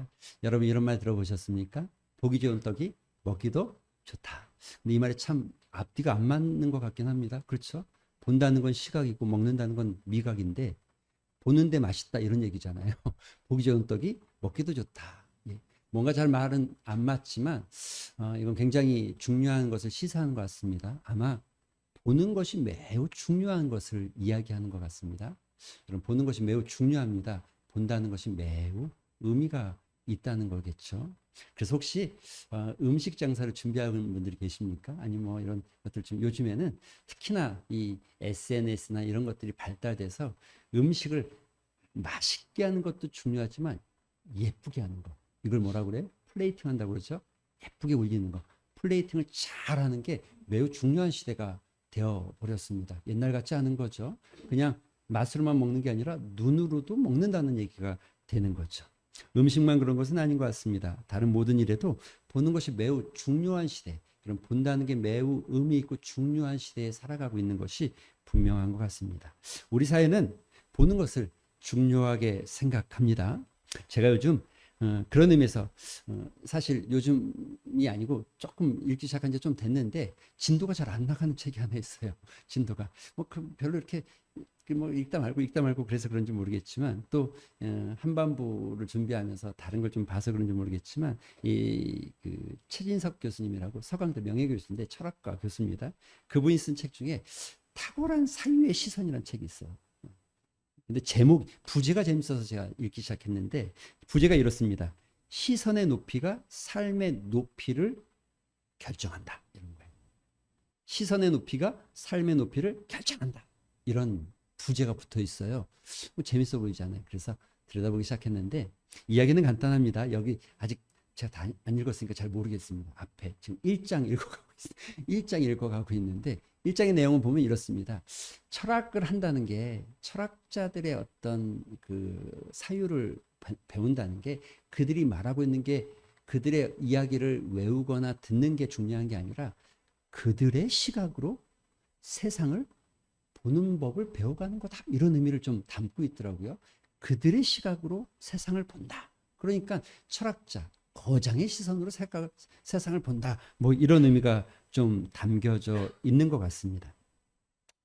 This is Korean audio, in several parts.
좋습니다. 여러분 이런 말 들어보셨습니까? 보기 좋은 떡이 먹기도 좋다. 근데 이 말이 참 앞뒤가 안 맞는 것 같긴 합니다. 그렇죠? 본다는 건 시각이고 먹는다는 건 미각인데 보는데 맛있다 이런 얘기잖아요. 보기 좋은 떡이 먹기도 좋다. 예. 뭔가 잘 말은 안 맞지만 이건 굉장히 중요한 것을 시사하는 것 같습니다. 아마 보는 것이 매우 중요한 것을 이야기하는 것 같습니다. 여러분 보는 것이 매우 중요합니다. 본다는 것이 매우 의미가 있다는 거겠죠. 그래서 혹시 음식 장사를 준비하는 분들이 계십니까? 아니 뭐 이런 것들 좀 요즘에는 특히나 이 SNS나 이런 것들이 발달돼서 음식을 맛있게 하는 것도 중요하지만 예쁘게 하는 거. 이걸 뭐라 그래요? 플레이팅 한다고 그러죠? 예쁘게 올리는 거. 플레이팅을 잘 하는 게 매우 중요한 시대가 되어 버렸습니다. 옛날 같지 않은 거죠. 그냥 맛으로만 먹는 게 아니라 눈으로도 먹는다는 얘기가 되는 거죠. 음식만 그런 것은 아닌 것 같습니다. 다른 모든 일에도 보는 것이 매우 중요한 시대, 그럼 본다는 게 매우 의미 있고 중요한 시대에 살아가고 있는 것이 분명한 것 같습니다. 우리 사회는 보는 것을 중요하게 생각합니다. 제가 요즘 그런 의미에서 사실 요즘이 아니고 조금 읽기 시작한 지 좀 됐는데 진도가 잘 안 나가는 책이 하나 있어요. 진도가 뭐 별로 이렇게 뭐 읽다 말고 그래서 그런지 모르겠지만 또 한반부를 준비하면서 다른 걸 좀 봐서 그런지 모르겠지만 이 그 최진석 교수님이라고 서강대 명예교수인데 철학과 교수입니다. 그분이 쓴 책 중에 탁월한 사유의 시선이라는 책이 있어요. 근데 부제가 재밌어서 제가 읽기 시작했는데 부제가 이렇습니다. 시선의 높이가 삶의 높이를 결정한다. 이런 거예요. 시선의 높이가 삶의 높이를 결정한다. 이런 부제가 붙어 있어요. 뭐 재밌어 보이잖아요. 그래서 들여다보기 시작했는데 이야기는 간단합니다. 여기 아직 제가 다 안 읽었으니까 잘 모르겠습니다. 앞에 지금 1장 읽어가고 있어요. 1장 읽어가고 있는데 1장의 내용을 보면 이렇습니다. 철학을 한다는 게 철학자들의 어떤 그 사유를 배운다는 게 그들이 말하고 있는 게 그들의 이야기를 외우거나 듣는 게 중요한 게 아니라 그들의 시각으로 세상을 보는 법을 배워가는 거다. 이런 의미를 좀 담고 있더라고요. 그들의 시각으로 세상을 본다. 그러니까 철학자, 거장의 시선으로 세상을 본다. 뭐 이런 의미가 좀 담겨져 있는 것 같습니다.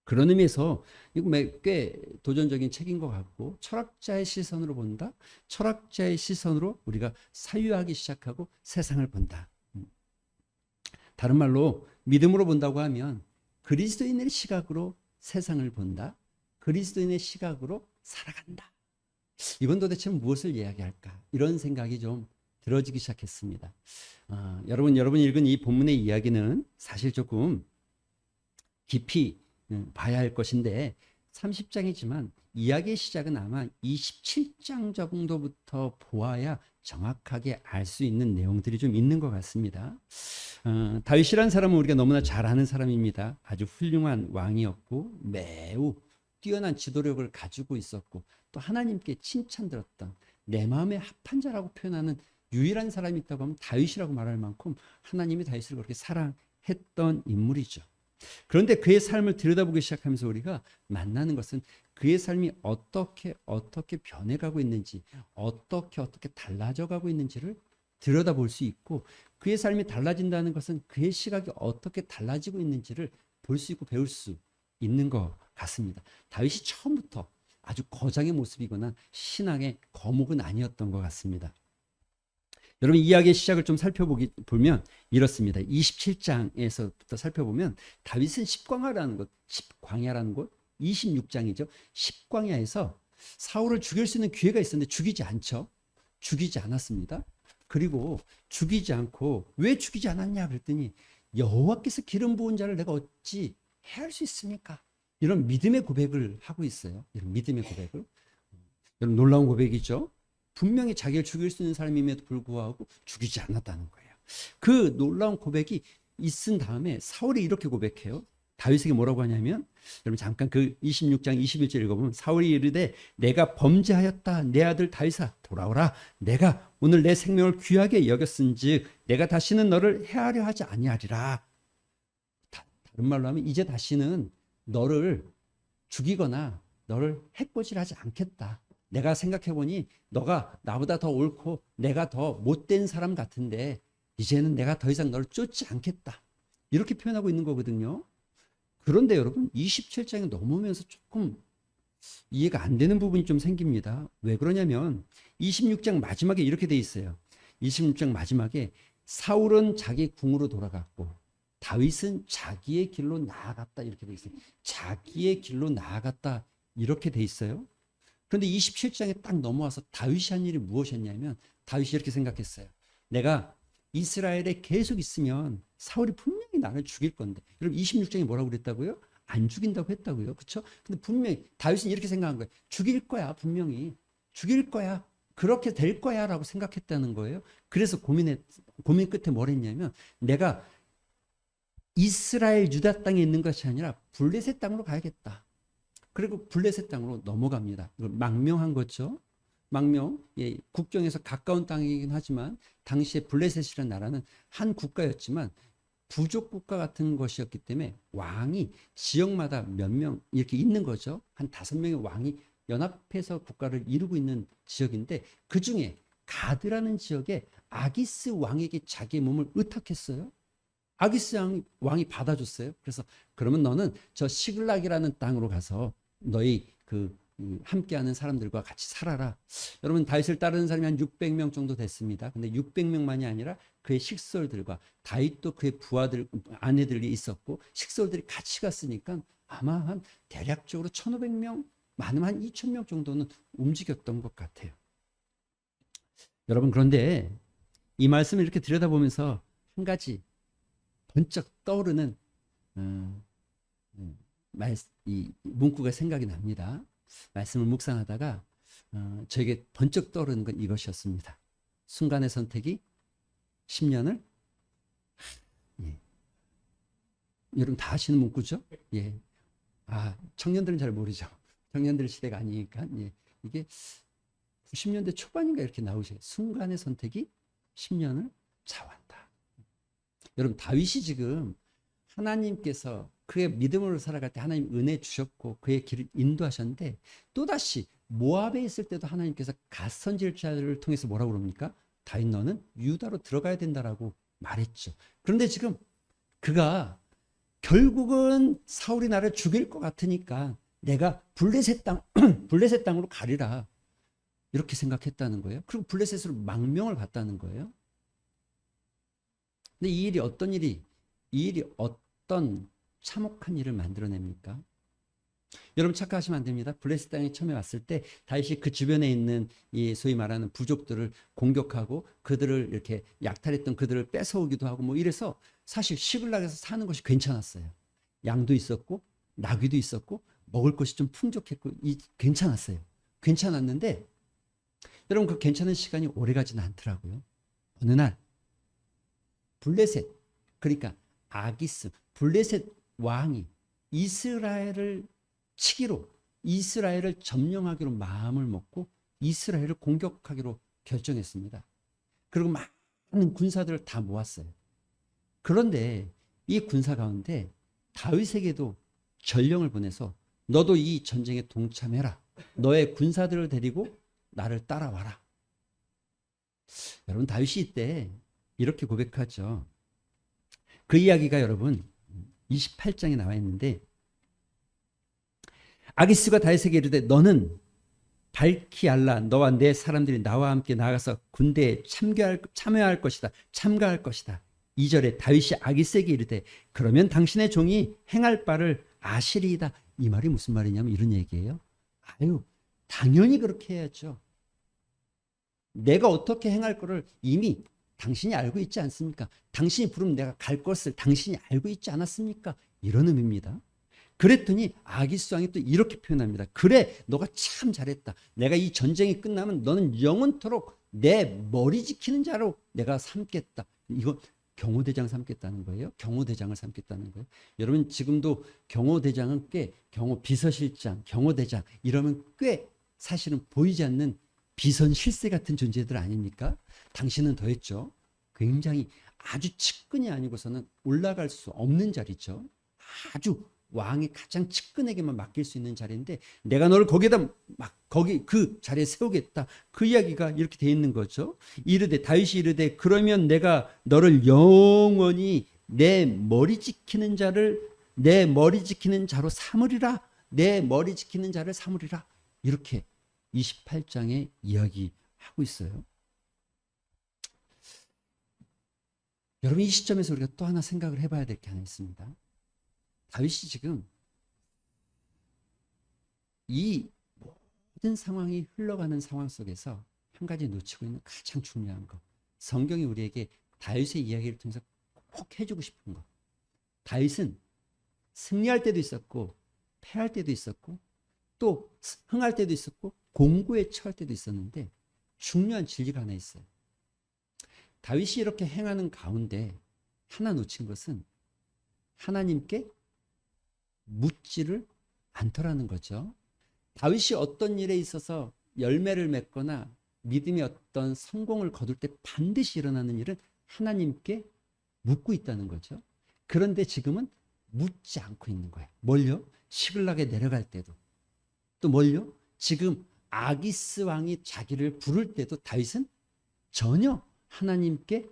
그런 의미에서 이거 꽤 도전적인 책인 것 같고 철학자의 시선으로 본다. 철학자의 시선으로 우리가 사유하기 시작하고 세상을 본다. 다른 말로 믿음으로 본다고 하면 그리스도인의 시각으로 세상을 본다. 그리스도인의 시각으로 살아간다. 이건 도대체 무엇을 이야기할까? 이런 생각이 좀 들어지기 시작했습니다. 여러분 읽은 이 본문의 이야기는 사실 조금 깊이 봐야 할 것인데 30장이지만 이야기의 시작은 아마 27장 정도부터 보아야 정확하게 알 수 있는 내용들이 좀 있는 것 같습니다. 다윗이라는 사람은 우리가 너무나 잘 아는 사람입니다. 아주 훌륭한 왕이었고 매우 뛰어난 지도력을 가지고 있었고 또 하나님께 칭찬들었던 내 마음에 합한 자라고 표현하는 유일한 사람이 있다고 하면 다윗이라고 말할 만큼 하나님이 다윗을 그렇게 사랑했던 인물이죠. 그런데 그의 삶을 들여다보기 시작하면서 우리가 만나는 것은 그의 삶이 어떻게 변해가고 있는지 어떻게 달라져가고 있는지를 들여다볼 수 있고 그의 삶이 달라진다는 것은 그의 시각이 어떻게 달라지고 있는지를 볼 수 있고 배울 수 있는 것 같습니다. 다윗이 처음부터 아주 거장의 모습이거나 신앙의 거목은 아니었던 것 같습니다. 여러분 이야기의 시작을 좀 살펴보면 이렇습니다. 27장에서부터 살펴보면 다윗은 십광야라는 곳 26장이죠. 십광야에서 사울을 죽일 수 있는 기회가 있었는데 죽이지 않죠. 죽이지 않았습니다. 그리고 죽이지 않고 왜 죽이지 않았냐 그랬더니 여호와께서 기름 부은 자를 내가 어찌 해할 수 있습니까? 이런 믿음의 고백을 하고 있어요. 이런 믿음의 고백을. 여러분 놀라운 고백이죠. 분명히 자기를 죽일 수 있는 사람임에도 불구하고 죽이지 않았다는 거예요. 그 놀라운 고백이 있은 다음에 사울이 이렇게 고백해요. 다윗에게 뭐라고 하냐면 여러분 잠깐 그 26장 21절 읽어보면 사울이 이르되 내가 범죄하였다. 내 아들 다윗아 돌아오라. 내가 오늘 내 생명을 귀하게 여겼은즉 내가 다시는 너를 해하려 하지 아니하리라. 다른 말로 하면 이제 다시는 너를 죽이거나 너를 해코지하지 않겠다. 내가 생각해보니 너가 나보다 더 옳고 내가 더 못된 사람 같은데 이제는 내가 더 이상 너를 쫓지 않겠다. 이렇게 표현하고 있는 거거든요. 그런데 여러분 27장에 넘으면서 조금 이해가 안 되는 부분이 좀 생깁니다. 왜 그러냐면 26장 마지막에 이렇게 돼 있어요. 26장 마지막에 사울은 자기 궁으로 돌아갔고 다윗은 자기의 길로 나아갔다 이렇게 돼 있어요. 자기의 길로 나아갔다 이렇게 돼 있어요. 그런데 27장에 딱 넘어와서 다윗이 한 일이 무엇이었냐면 다윗이 이렇게 생각했어요. 내가 이스라엘에 계속 있으면 사울이 분명히 나를 죽일 건데. 여러분 26장에 뭐라고 그랬다고요? 안 죽인다고 했다고요. 그렇죠? 근데 분명히 다윗은 이렇게 생각한 거예요. 죽일 거야. 분명히. 죽일 거야. 그렇게 될 거야 라고 생각했다는 거예요. 그래서 고민 끝에 뭘 했냐면 내가 이스라엘 유다 땅에 있는 것이 아니라 블레셋 땅으로 가야겠다. 그리고 블레셋 땅으로 넘어갑니다. 망명한 거죠. 망명, 예, 국경에서 가까운 땅이긴 하지만 당시에 블레셋이라는 나라는 한 국가였지만 부족 국가 같은 것이었기 때문에 왕이 지역마다 몇 명 이렇게 있는 거죠. 한 5명의 왕이 연합해서 국가를 이루고 있는 지역인데 그 중에 가드라는 지역에 아기스 왕에게 자기의 몸을 의탁했어요. 아기스 왕이 받아줬어요. 그래서 그러면 너는 저 시글락이라는 땅으로 가서 너희 그 함께하는 사람들과 같이 살아라. 여러분 다윗을 따르는 사람이 한 600명 정도 됐습니다. 근데 600명만이 아니라 그의 식솔들과 다윗도 그의 부하들 아내들이 있었고 식솔들이 같이 갔으니까 아마 한 대략적으로 1,500명, 많으면 한 2,000명 정도는 움직였던 것 같아요. 여러분 그런데 이 말씀을 이렇게 들여다보면서 한 가지 번쩍 떠오르는 이 문구가 생각이 납니다. 말씀을 묵상하다가 저에게 번쩍 떠오르는 건 이것이었습니다. 순간의 선택이 10년을 예. 여러분 다 아시는 문구죠? 예. 아, 청년들은 잘 모르죠. 청년들 시대가 아니니까. 예. 이게 90년대 초반인가 이렇게 나오셔요. 순간의 선택이 10년을 좌우한다. 여러분 다윗이 지금 하나님께서 그의 믿음으로 살아갈 때 하나님 은혜 주셨고 그의 길을 인도하셨는데 또다시 모압에 있을 때도 하나님께서 갓 선지자를 통해서 뭐라고 그럽니까? 다윗 너는 유다로 들어가야 된다라고 말했죠. 그런데 지금 그가 결국은 사울이 나를 죽일 것 같으니까 내가 블레셋 땅으로 가리라 이렇게 생각했다는 거예요. 그리고 블레셋으로 망명을 갔다는 거예요. 근데 이 일이 어떤 참혹한 일을 만들어냅니까? 여러분 착각하시면 안 됩니다. 블레셋 땅에 처음에 왔을 때 다윗이 그 주변에 있는 이 소위 말하는 부족들을 공격하고 그들을 이렇게 약탈했던 그들을 뺏어오기도 하고 뭐 이래서 사실 시글락에서 사는 것이 괜찮았어요. 양도 있었고 나귀도 있었고 먹을 것이 좀 풍족했고 괜찮았어요. 괜찮았는데 여러분 그 괜찮은 시간이 오래가지는 않더라고요. 어느 날 블레셋 그러니까 아기스 블레셋 왕이 이스라엘을 치기로 이스라엘을 점령하기로 마음을 먹고 이스라엘을 공격하기로 결정했습니다. 그리고 많은 군사들을 다 모았어요. 그런데 이 군사 가운데 다윗에게도 전령을 보내서 너도 이 전쟁에 동참해라. 너의 군사들을 데리고 나를 따라와라. 여러분 다윗이 이때 이렇게 고백하죠. 그 이야기가 여러분 28장에 나와 있는데 아기스가 다윗에게 이르되 너는 밝히 알라 너와 내 사람들이 나와 함께 나가서 군대에 참여할 것이다. 참가할 것이다. 2절에 다윗이 아기스에게 이르되 그러면 당신의 종이 행할 바를 아시리이다. 이 말이 무슨 말이냐면 이런 얘기예요. 아유 당연히 그렇게 해야죠. 내가 어떻게 행할 거를 이미 당신이 알고 있지 않습니까? 당신이 부르면 내가 갈 것을 당신이 알고 있지 않았습니까? 이런 의미입니다. 그랬더니 아기스 왕이 또 이렇게 표현합니다. 그래, 너가 참 잘했다. 내가 이 전쟁이 끝나면 너는 영원토록 내 머리 지키는 자로 내가 삼겠다. 이거 경호대장 삼겠다는 거예요. 경호대장을 삼겠다는 거예요. 여러분 지금도 경호대장은 꽤 비서실장, 경호대장 이러면 꽤 사실은 보이지 않는 비선 실세 같은 존재들 아닙니까? 당신은 더했죠. 굉장히 아주 측근이 아니고서는 올라갈 수 없는 자리죠. 아주 왕이 가장 측근에게만 맡길 수 있는 자리인데 내가 너를 거기에다 막 거기 그 자리에 세우겠다. 그 이야기가 이렇게 돼 있는 거죠. 이르되 다윗이 이르되 그러면 내가 너를 영원히 내 머리 지키는 자로 삼으리라. 내 머리 지키는 자를 삼으리라. 이렇게 28장에 이야기하고 있어요. 여러분, 이 시점에서 우리가 또 하나 생각을 해봐야 될 게 하나 있습니다. 다윗이 지금 이 모든 상황이 흘러가는 상황 속에서 한 가지 놓치고 있는 가장 중요한 것, 성경이 우리에게 다윗의 이야기를 통해서 꼭 해주고 싶은 것. 다윗은 승리할 때도 있었고 패할 때도 있었고 또 흥할 때도 있었고 공고에 처할 때도 있었는데 중요한 진리가 하나 있어요. 다윗이 이렇게 행하는 가운데 하나 놓친 것은 하나님께 묻지를 않더라는 거죠. 다윗이 어떤 일에 있어서 열매를 맺거나 믿음의 어떤 성공을 거둘 때 반드시 일어나는 일은 하나님께 묻고 있다는 거죠. 그런데 지금은 묻지 않고 있는 거예요. 뭘요? 시글락에 내려갈 때도. 또 뭘요? 지금 아기스 왕이 자기를 부를 때도 다윗은 전혀 하나님께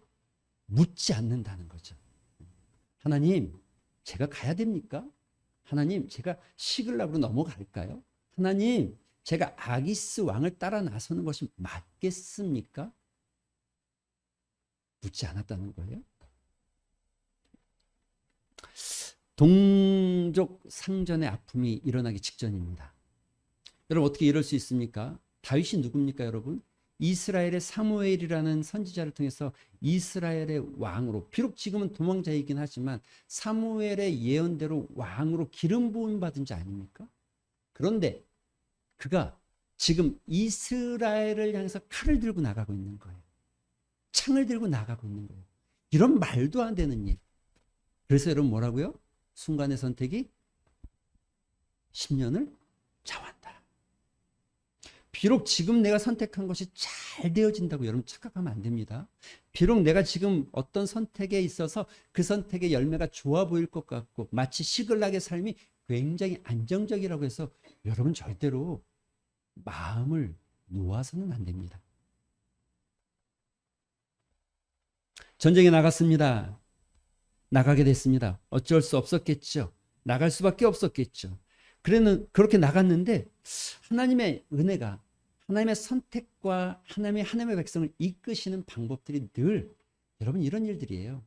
묻지 않는다는 거죠. 하나님, 제가 가야 됩니까? 하나님, 제가 시글락으로 넘어갈까요? 하나님, 제가 아기스 왕을 따라 나서는 것이 맞겠습니까? 묻지 않았다는 거예요. 동족 상전의 아픔이 일어나기 직전입니다. 여러분, 어떻게 이럴 수 있습니까? 다윗이 누굽니까, 여러분? 이스라엘의 사무엘이라는 선지자를 통해서 이스라엘의 왕으로, 비록 지금은 도망자이긴 하지만 사무엘의 예언대로 왕으로 기름 부음 받은 자 아닙니까? 그런데 그가 지금 이스라엘을 향해서 칼을 들고 나가고 있는 거예요. 창을 들고 나가고 있는 거예요. 이런 말도 안 되는 일. 그래서 여러분 뭐라고요? 순간의 선택이 10년을 좌우한다. 비록 지금 내가 선택한 것이 잘 되어진다고 여러분 착각하면 안 됩니다. 비록 내가 지금 어떤 선택에 있어서 그 선택의 열매가 좋아 보일 것 같고 마치 시글락의 삶이 굉장히 안정적이라고 해서 여러분 절대로 마음을 놓아서는 안 됩니다. 전쟁에 나갔습니다. 나가게 됐습니다. 어쩔 수 없었겠죠. 나갈 수밖에 없었겠죠. 그렇게 나갔는데 하나님의 은혜가, 하나님의 선택과 하나님의 백성을 이끄시는 방법들이 늘 여러분 이런 일들이에요.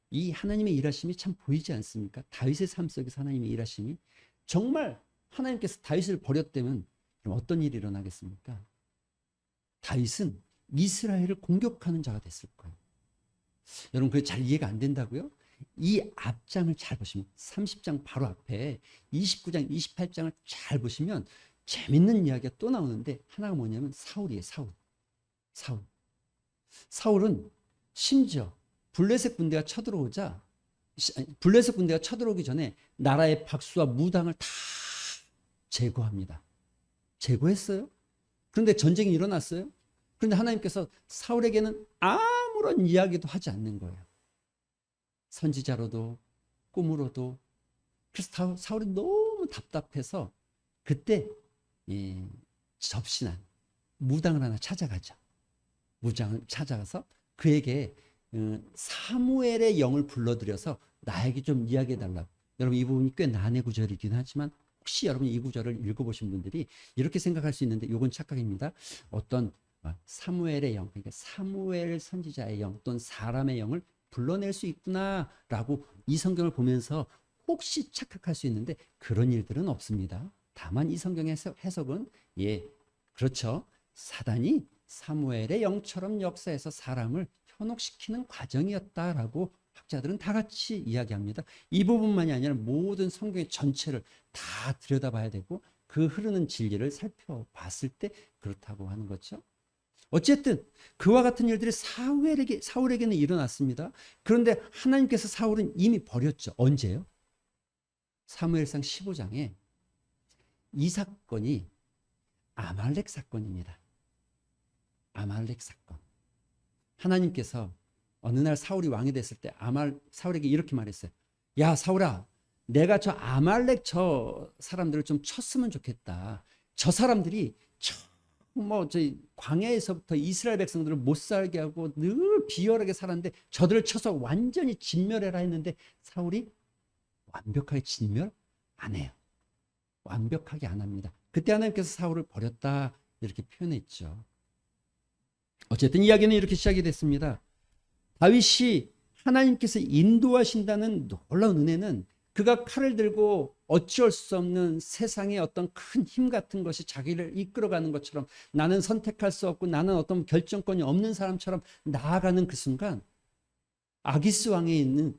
이 하나님의 일하심이 참 보이지 않습니까? 다윗의 삶 속에서 하나님의 일하심이 정말 하나님께서 다윗을 버렸다면 그럼 어떤 일이 일어나겠습니까? 다윗은 이스라엘을 공격하는 자가 됐을 거예요. 여러분 그게 잘 이해가 안 된다고요? 이 앞장을 잘 보시면 30장 바로 앞에 29장, 28장을 잘 보시면 재밌는 이야기가 또 나오는데 하나가 뭐냐면 사울이에요. 사울은 심지어 블레셋 군대가 쳐들어오기 전에 나라의 박수와 무당을 다 제거합니다. 제거했어요. 그런데 전쟁이 일어났어요. 그런데 하나님께서 사울에게는 아무런 이야기도 하지 않는 거예요. 선지자로도 꿈으로도. 그래서 사울이 너무 답답해서 그때 접신한 무당을 하나 찾아가죠. 무당을 찾아가서 그에게 사무엘의 영을 불러들여서 나에게 좀 이야기해달라고. 여러분 이 부분이 꽤 난해 구절이긴 하지만 혹시 여러분 이 구절을 읽어보신 분들이 이렇게 생각할 수 있는데 이건 착각입니다. 어떤 사무엘의 영, 그러니까 사무엘 선지자의 영 또는 사람의 영을 불러낼 수 있구나라고 이 성경을 보면서 혹시 착각할 수 있는데 그런 일들은 없습니다. 다만 이 성경의 해석은 그렇죠. 사단이 사무엘의 영처럼 역사해서 사람을 현혹시키는 과정이었다라고 학자들은 다 같이 이야기합니다. 이 부분만이 아니라 모든 성경의 전체를 다 들여다봐야 되고 그 흐르는 진리를 살펴봤을 때 그렇다고 하는 거죠. 어쨌든 그와 같은 일들이 사울에게는 일어났습니다. 그런데 하나님께서 사울은 이미 버렸죠. 언제요? 사무엘상 15장에 이 사건이 아말렉 사건입니다. 아말렉 사건. 하나님께서 어느 날 사울이 왕이 됐을 때 사울에게 이렇게 말했어요. 야 사울아, 내가 저 아말렉 저 사람들을 좀 쳤으면 좋겠다. 저 사람들이 저희 광야에서부터 이스라엘 백성들을 못 살게 하고 늘 비열하게 살았는데 저들을 쳐서 완전히 진멸해라 했는데 사울이 완벽하게 진멸 안 해요. 완벽하게 안 합니다. 그때 하나님께서 사울을 버렸다 이렇게 표현했죠. 어쨌든 이야기는 이렇게 시작이 됐습니다. 다윗이 하나님께서 인도하신다는 놀라운 은혜는 그가 칼을 들고 어찌할 수 없는 세상의 어떤 큰 힘 같은 것이 자기를 이끌어가는 것처럼 나는 선택할 수 없고 나는 어떤 결정권이 없는 사람처럼 나아가는 그 순간 아기스 왕에 있는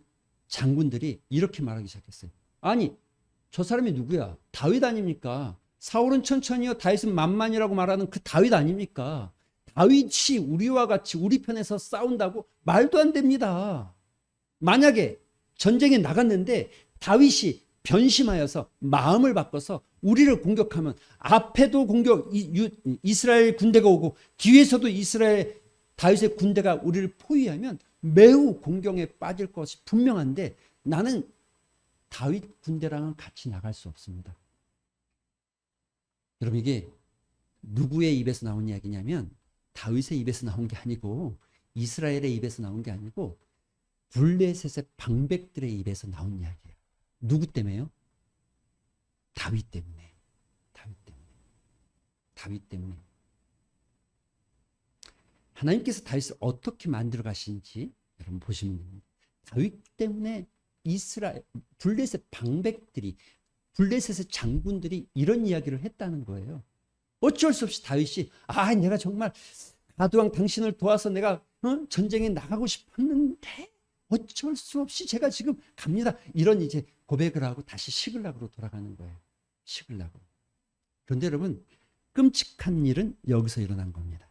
장군들이 이렇게 말하기 시작했어요. 아니 저 사람이 누구야? 다윗 아닙니까? 사울은 천천히요 다윗은 만만이라고 말하는 그 다윗 아닙니까? 다윗이 우리와 같이 우리 편에서 싸운다고 말도 안 됩니다. 만약에 전쟁에 나갔는데 다윗이 변심하여서 마음을 바꿔서 우리를 공격하면 앞에도 이스라엘 군대가 오고 뒤에서도 이스라엘 다윗의 군대가 우리를 포위하면 매우 공경에 빠질 것이 분명한데 나는 다윗 군대랑은 같이 나갈 수 없습니다. 여러분 이게 누구의 입에서 나온 이야기냐면 다윗의 입에서 나온 게 아니고 이스라엘의 입에서 나온 게 아니고 블레셋의 방백들의 입에서 나온 이야기예요. 누구 때문에요? 다윗 때문에. 다윗 때문에. 하나님께서 다윗을 어떻게 만들어 가시는지 여러분 보시면 됩니다. 다윗 때문에 이스라엘 블레셋 방백들이 블레셋의 장군들이 이런 이야기를 했다는 거예요. 어쩔 수 없이 다윗이 내가 정말 가드왕 당신을 도와서 내가 전쟁에 나가고 싶었는데 어쩔 수 없이 제가 지금 갑니다. 이런 이제 고백을 하고 다시 시글락으로 돌아가는 거예요. 시글락으로. 그런데 여러분 끔찍한 일은 여기서 일어난 겁니다.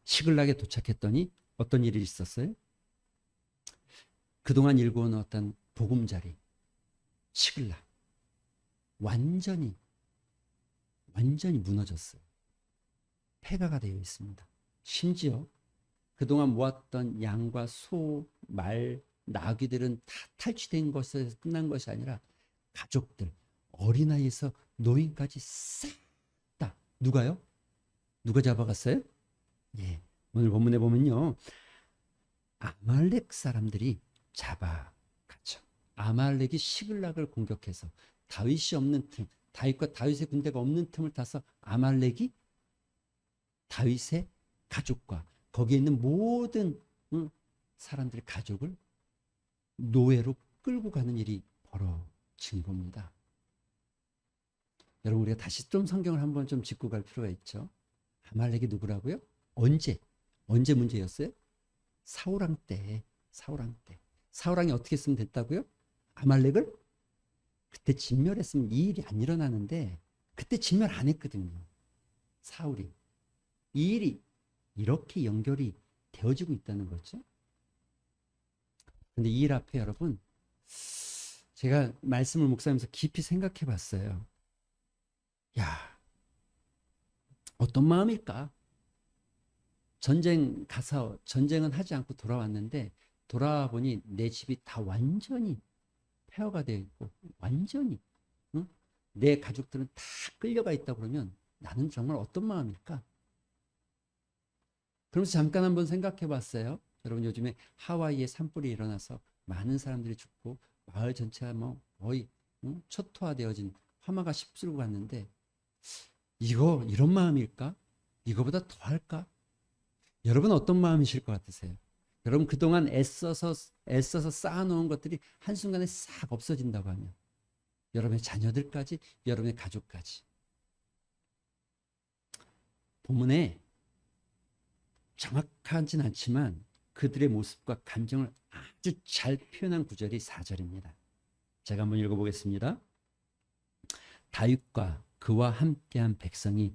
시글락에 도착했더니 어떤 일이 있었어요? 그동안 일궈온 어떤 보금자리 시글락 완전히 무너졌어요. 폐가가 되어 있습니다. 심지어 그동안 모았던 양과 소, 말, 나귀들은 다 탈취된 것에서 끝난 것이 아니라 가족들, 어린아이에서 노인까지 싹 다 누가요? 누가 잡아갔어요? 예, 오늘 본문에 보면요. 아말렉 사람들이 잡아갔죠. 아말렉이 시글락을 공격해서 다윗이 없는 틈, 다윗과 다윗의 군대가 없는 틈을 타서 아말렉이 다윗의 가족과 거기에 있는 모든 사람들의 가족을 노예로 끌고 가는 일이 벌어진 겁니다. 여러분 우리가 다시 좀 성경을 한번 좀 짚고 갈 필요가 있죠. 아말렉이 누구라고요? 언제 문제였어요? 사울왕 때. 사울왕이 어떻게 했으면 됐다고요? 아말렉을 그때 진멸했으면 이 일이 안 일어나는데 그때 진멸 안 했거든요. 사울이. 이 일이 이렇게 연결이 되어지고 있다는 거죠. 그런데 이 일 앞에 여러분 제가 말씀을 묵상하면서 깊이 생각해 봤어요. 어떤 마음일까? 전쟁 가서 전쟁은 하지 않고 돌아왔는데 돌아와 보니 내 집이 다 완전히 폐허가 되어 있고 완전히 내 가족들은 다 끌려가 있다 그러면 나는 정말 어떤 마음일까? 그러면서 잠깐 한번 생각해 봤어요. 여러분 요즘에 하와이에 산불이 일어나서 많은 사람들이 죽고 마을 전체가 거의 초토화되어진 화마가 휩쓸고 갔는데 이런 마음일까? 이거보다 더 할까? 여러분 어떤 마음이실 것 같으세요? 여러분 그동안 애써서 쌓아놓은 것들이 한순간에 싹 없어진다고 하면 여러분의 자녀들까지 여러분의 가족까지 본문에 정확하진 않지만 그들의 모습과 감정을 아주 잘 표현한 구절이 4절입니다. 제가 한번 읽어보겠습니다. 다윗과 그와 함께한 백성이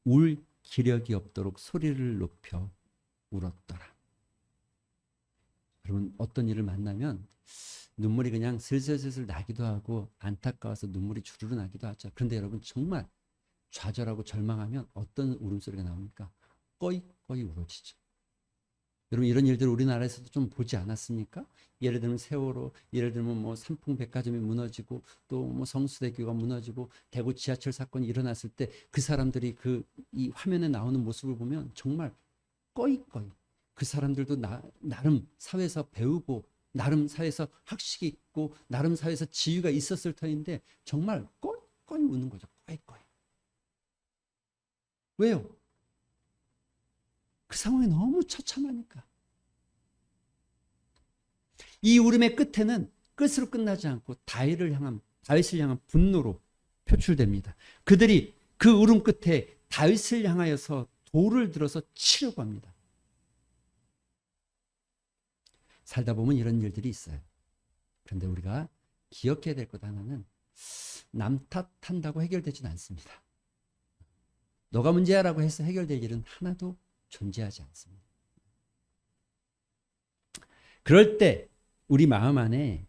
울 기력이 없도록 소리를 높여 울었더라. 여러분 어떤 일을 만나면 눈물이 그냥 슬슬슬슬 나기도 하고 안타까워서 눈물이 주르르 나기도 하죠. 그런데 여러분 정말 좌절하고 절망하면 어떤 울음소리가 나옵니까? 꺼이꺼이 울어지죠. 여러분 이런 일들 우리나라에서도 좀 보지 않았습니까? 예를 들면 세월호, 예를 들면 뭐 삼풍백화점이 무너지고 또 뭐 성수대교가 무너지고 대구 지하철 사건이 일어났을 때 그 사람들이 그 이 화면에 나오는 모습을 보면 정말 꺼이꺼이 그 사람들도 나름 사회에서 배우고 나름 사회에서 학식이 있고 나름 사회에서 지위가 있었을 터인데 정말 꺼이꺼이 우는 거죠. 꺼이꺼이. 왜요? 그 상황이 너무 처참하니까. 이 울음의 끝에는 끝으로 끝나지 않고 다윗을 향한 분노로 표출됩니다. 그들이 그 울음 끝에 다윗을 향하여서 돌을 들어서 치려고 합니다. 살다 보면 이런 일들이 있어요. 그런데 우리가 기억해야 될 것 하나는 남 탓한다고 해결되지는 않습니다. 너가 문제야라고 해서 해결될 일은 하나도 존재하지 않습니다. 그럴 때 우리 마음 안에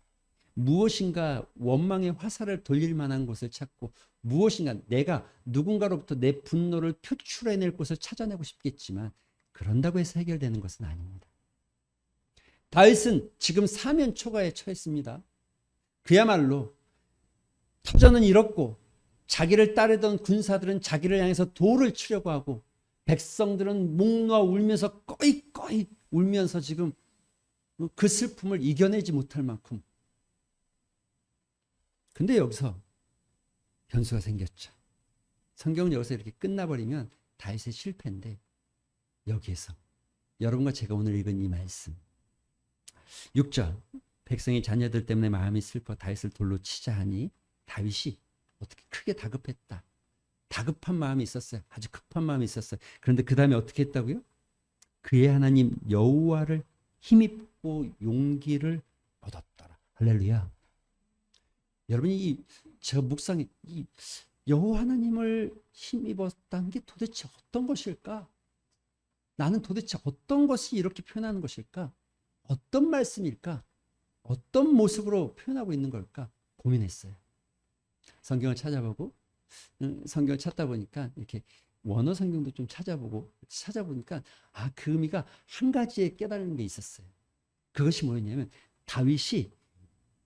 무엇인가 원망의 화살을 돌릴 만한 곳을 찾고 무엇인가 내가 누군가로부터 내 분노를 표출해낼 곳을 찾아내고 싶겠지만 그런다고 해서 해결되는 것은 아닙니다. 다윗은 지금 사면 초가에 처했습니다. 그야말로 터전은 잃었고 자기를 따르던 군사들은 자기를 향해서 돌을 치려고 하고 백성들은 목 놓아 울면서 꺼이꺼이 울면서 지금 그 슬픔을 이겨내지 못할 만큼. 근데 여기서 변수가 생겼죠. 성경은 여기서 이렇게 끝나버리면 다윗의 실패인데 여기에서 여러분과 제가 오늘 읽은 이 말씀 6절 백성이 자녀들 때문에 마음이 슬퍼 다윗을 돌로 치자 하니 다윗이 어떻게 크게 다급했다. 다급한 마음이 있었어요. 아주 급한 마음이 있었어요. 그런데 그 다음에 어떻게 했다고요? 그의 하나님 여호와를 힘입고 용기를 얻었더라. 할렐루야. 여러분이 저 묵상에 이 여호와 하나님을 힘입었다는 게 도대체 어떤 것일까? 나는 도대체 어떤 것이 이렇게 표현하는 것일까? 어떤 말씀일까? 어떤 모습으로 표현하고 있는 걸까? 고민했어요. 성경을 찾아보고 성경을 찾다 보니까 이렇게 원어 성경도 좀 찾아보니까 그 의미가 한 가지에 깨달은 게 있었어요. 그것이 뭐였냐면 다윗이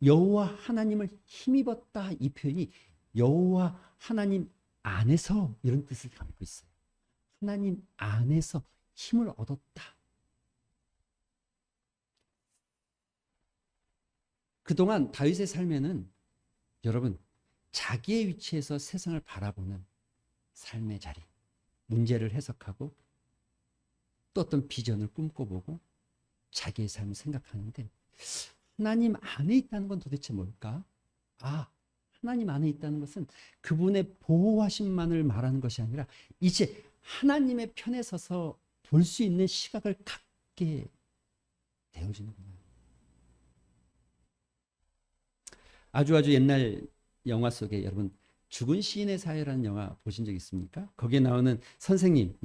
여호와 하나님을 힘입었다 이 표현이 여호와 하나님 안에서 이런 뜻을 담고 있어요. 하나님 안에서 힘을 얻었다. 그동안 다윗의 삶에는 여러분 자기의 위치에서 세상을 바라보는 삶의 자리, 문제를 해석하고 또 어떤 비전을 꿈꿔보고 자기의 삶을 생각하는데 하나님 안에 있다는 건 도대체 뭘까? 하나님 안에 있다는 것은 그분의 보호하심만을 말하는 것이 아니라 이제 하나님의 편에 서서 볼 수 있는 시각을 갖게 되어지는구나. 아주 옛날 영화 속에 여러분 죽은 시인의 사회라는 영화 보신 적 있습니까? 거기에 나오는 선생님,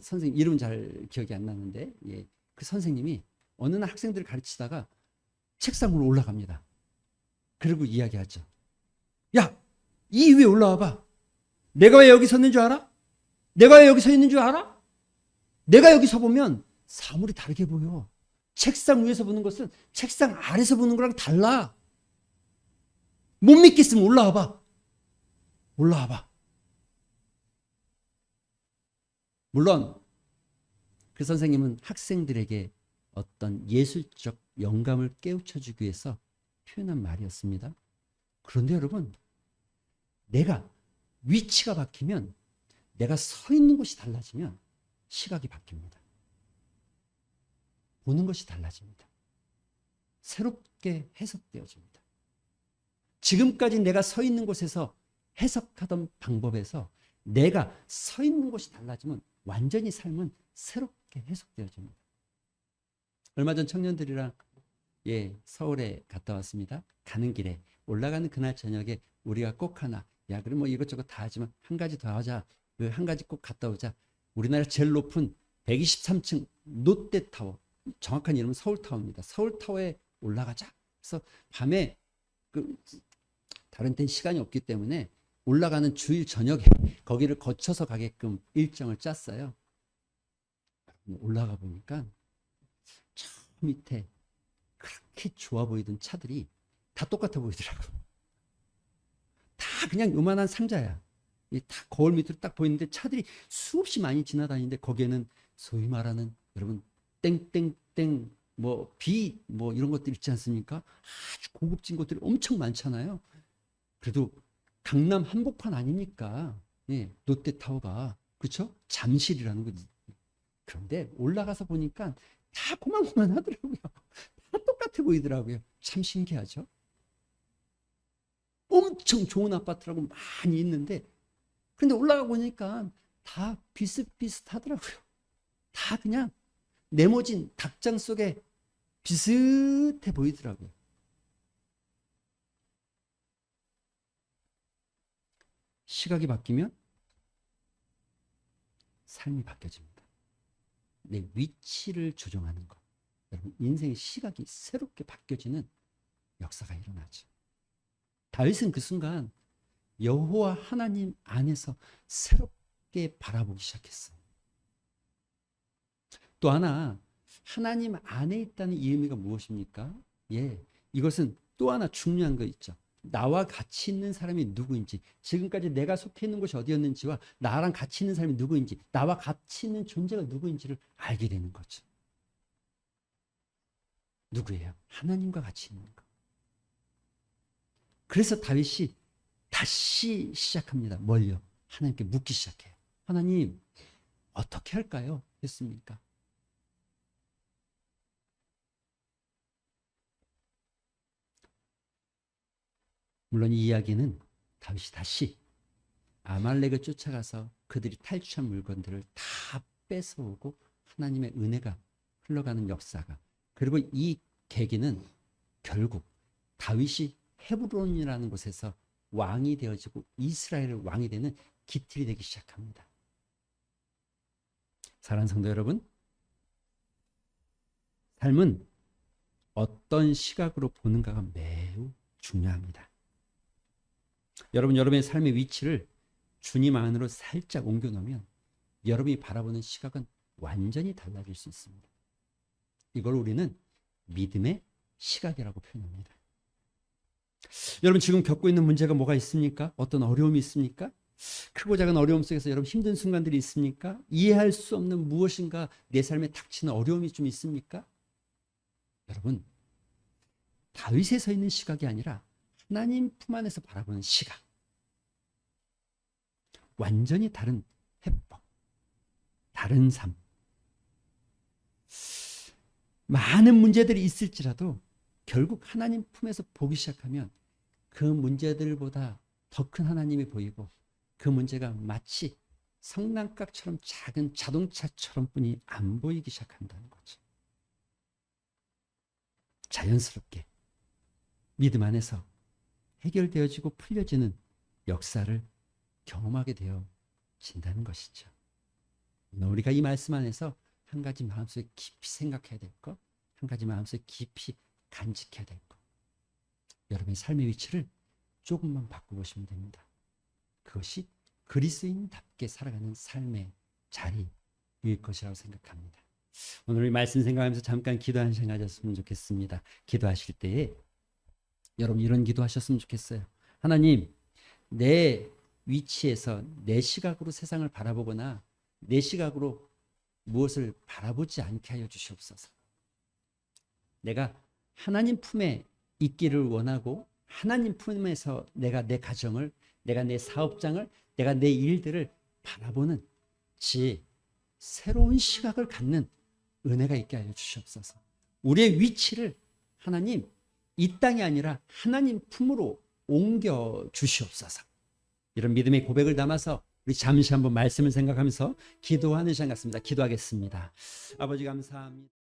선생님 이름은 잘 기억이 안 나는데, 그 선생님이 어느 날 학생들을 가르치다가 책상 위로 올라갑니다. 그리고 이야기하죠. 야, 이 위에 올라와봐. 내가 왜 여기 섰는 줄 알아? 내가 왜 여기 서 있는 줄 알아? 내가 여기 서 보면 사물이 다르게 보여. 책상 위에서 보는 것은 책상 아래서 보는 거랑 달라. 못 믿겠으면 올라와봐. 물론 그 선생님은 학생들에게 어떤 예술적 영감을 깨우쳐주기 위해서 표현한 말이었습니다. 그런데 여러분, 내가 위치가 바뀌면 내가 서 있는 곳이 달라지면 시각이 바뀝니다. 보는 것이 달라집니다. 새롭게 해석되어집니다. 지금까지 내가 서 있는 곳에서 해석하던 방법에서 내가 서 있는 곳이 달라지면 완전히 삶은 새롭게 해석되어집니다. 얼마 전 청년들이랑 서울에 갔다 왔습니다. 가는 길에 올라가는 그날 저녁에 우리가 꼭 하나 그럼 뭐 이것저것 다 하지만 한 가지 더 하자. 그 한 가지 꼭 갔다 오자. 우리나라 제일 높은 123층 롯데타워, 정확한 이름은 서울타워입니다. 서울타워에 올라가자. 그래서 밤에 다른 때는 시간이 없기 때문에 올라가는 주일 저녁에 거기를 거쳐서 가게끔 일정을 짰어요. 올라가 보니까 저 밑에 그렇게 좋아 보이던 차들이 다 똑같아 보이더라고. 다 그냥 요만한 상자야. 다 거울 밑으로 딱 보이는데 차들이 수없이 많이 지나다니는데 거기에는 소위 말하는 여러분 땡땡땡 뭐 비 뭐 이런 것들 있지 않습니까? 아주 고급진 것들이 엄청 많잖아요. 그래도 강남 한복판 아닙니까? 예, 롯데타워가 그렇죠? 잠실이라는 거지. 그런데 올라가서 보니까 다 고만고만하더라고요. 다 똑같아 보이더라고요. 참 신기하죠? 엄청 좋은 아파트라고 많이 있는데 그런데 올라가 보니까 다 비슷비슷하더라고요. 다 그냥 네모진 닭장 속에 비슷해 보이더라고요. 시각이 바뀌면 삶이 바뀌어집니다. 내 위치를 조정하는 것. 여러분 인생의 시각이 새롭게 바뀌어지는 역사가 일어나죠. 다윗은 그 순간 여호와 하나님 안에서 새롭게 바라보기 시작했어요. 또 하나 하나님 안에 있다는 이 의미가 무엇입니까? 예, 이것은 또 하나 중요한 거 있죠. 나와 같이 있는 사람이 누구인지, 지금까지 내가 속해 있는 곳이 어디였는지와 나랑 같이 있는 사람이 누구인지, 나와 같이 있는 존재가 누구인지를 알게 되는 거죠. 누구예요? 하나님과 같이 있는 거. 그래서 다윗이 다시 시작합니다. 뭘요? 하나님께 묻기 시작해요. 하나님, 어떻게 할까요? 했습니까? 물론 이 이야기는 다윗이 다시 아말렉을 쫓아가서 그들이 탈취한 물건들을 다 뺏어오고 하나님의 은혜가 흘러가는 역사가, 그리고 이 계기는 결국 다윗이 헤브론이라는 곳에서 왕이 되어지고 이스라엘의 왕이 되는 기틀이 되기 시작합니다. 사랑하는 성도 여러분, 삶은 어떤 시각으로 보는가가 매우 중요합니다. 여러분, 여러분의 삶의 위치를 주님 안으로 살짝 옮겨 놓으면 여러분이 바라보는 시각은 완전히 달라질 수 있습니다. 이걸 우리는 믿음의 시각이라고 표현합니다. 여러분 지금 겪고 있는 문제가 뭐가 있습니까? 어떤 어려움이 있습니까? 크고 작은 어려움 속에서 여러분 힘든 순간들이 있습니까? 이해할 수 없는 무엇인가 내 삶에 닥치는 어려움이 좀 있습니까? 여러분, 다윗에 서 있는 시각이 아니라 하나님 품 안에서 바라보는 시각, 완전히 다른 해법, 다른 삶. 많은 문제들이 있을지라도 결국 하나님 품에서 보기 시작하면 그 문제들보다 더 큰 하나님이 보이고 그 문제가 마치 성남각처럼 작은 자동차처럼 뿐이 안 보이기 시작한다는 거죠. 자연스럽게 믿음 안에서 해결되어지고 풀려지는 역사를 경험하게 되어진다는 것이죠. 우리가 이 말씀 안에서 한 가지 마음속에 깊이 생각해야 될 것, 한 가지 마음속에 깊이 간직해야 될 것, 여러분의 삶의 위치를 조금만 바꿔보시면 됩니다. 그것이 그리스도인답게 살아가는 삶의 자리일 것이라고 생각합니다. 오늘 이 말씀 생각하면서 잠깐 기도하는 시간 가졌으면 좋겠습니다. 기도하실 때에 여러분 이런 기도하셨으면 좋겠어요. 하나님, 내 위치에서 내 시각으로 세상을 바라보거나 내 시각으로 무엇을 바라보지 않게 하여 주시옵소서. 내가 하나님 품에 있기를 원하고 하나님 품에서 내가 내 가정을, 내가 내 사업장을, 내가 내 일들을 바라보는 새로운 시각을 갖는 은혜가 있게 하여 주시옵소서. 우리의 위치를 하나님, 이 땅이 아니라 하나님 품으로 옮겨 주시옵소서. 이런 믿음의 고백을 담아서 우리 잠시 한번 말씀을 생각하면서 기도하는 시간 같습니다. 기도하겠습니다. 아버지 감사합니다.